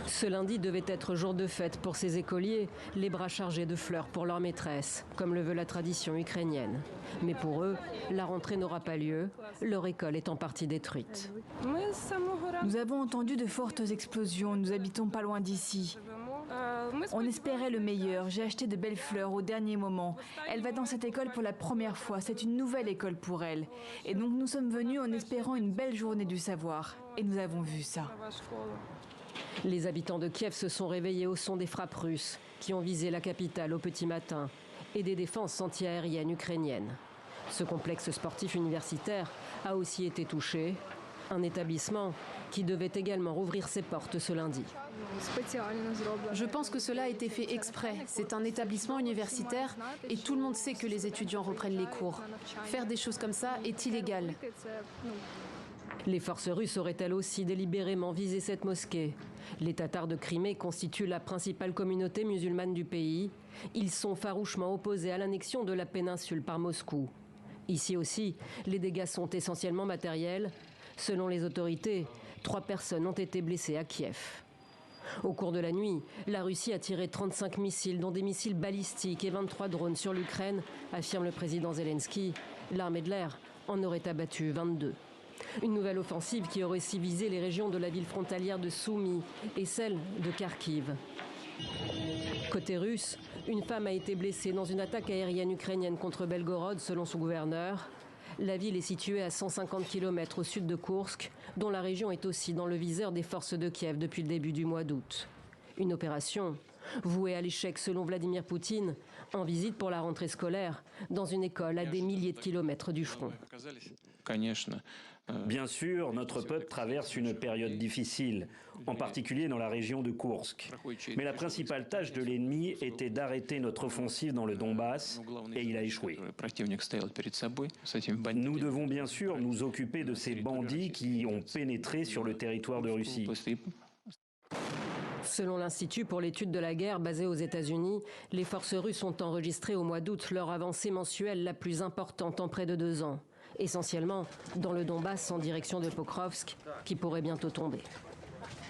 Ce lundi devait être jour de fête pour ces écoliers, les bras chargés de fleurs pour leur maîtresse, comme le veut la tradition ukrainienne. Mais pour eux, la rentrée n'aura pas lieu, leur école est en partie détruite. Nous avons entendu de fortes explosions, nous habitons pas loin d'ici. On espérait le meilleur, j'ai acheté de belles fleurs au dernier moment. Elle va dans cette école pour la première fois, c'est une nouvelle école pour elle. Et donc nous sommes venus en espérant une belle journée du savoir. Et nous avons vu ça. Les habitants de Kiev se sont réveillés au son des frappes russes qui ont visé la capitale au petit matin et des défenses antiaériennes ukrainiennes. Ce complexe sportif universitaire a aussi été touché. Un établissement qui devait également rouvrir ses portes ce lundi. Je pense que cela a été fait exprès. C'est un établissement universitaire et tout le monde sait que les étudiants reprennent les cours. Faire des choses comme ça est illégal. Les forces russes auraient-elles aussi délibérément visé cette mosquée? Les Tatars de Crimée constituent la principale communauté musulmane du pays. Ils sont farouchement opposés à l'annexion de la péninsule par Moscou. Ici aussi, les dégâts sont essentiellement matériels. Selon les autorités, 3 personnes ont été blessées à Kiev. Au cours de la nuit, la Russie a tiré 35 missiles, dont des missiles balistiques et 23 drones sur l'Ukraine, affirme le président Zelensky. L'armée de l'air en aurait abattu 22. Une nouvelle offensive qui aurait aussi visé les régions de la ville frontalière de Soumy et celle de Kharkiv. Côté russe, une femme a été blessée dans une attaque aérienne ukrainienne contre Belgorod, selon son gouverneur. La ville est située à 150 km au sud de Koursk, dont la région est aussi dans le viseur des forces de Kiev depuis le début du mois d'août. Une opération vouée à l'échec selon Vladimir Poutine, en visite pour la rentrée scolaire dans une école à des milliers de kilomètres du front. Bien sûr, notre peuple traverse une période difficile, en particulier dans la région de Koursk. Mais la principale tâche de l'ennemi était d'arrêter notre offensive dans le Donbass, et il a échoué. Nous devons bien sûr nous occuper de ces bandits qui ont pénétré sur le territoire de Russie. Selon l'Institut pour l'étude de la guerre basé aux États-Unis, les forces russes ont enregistré au mois d'août leur avancée mensuelle la plus importante en près de 2 ans. Essentiellement dans le Donbass en direction de Pokrovsk, qui pourrait bientôt tomber.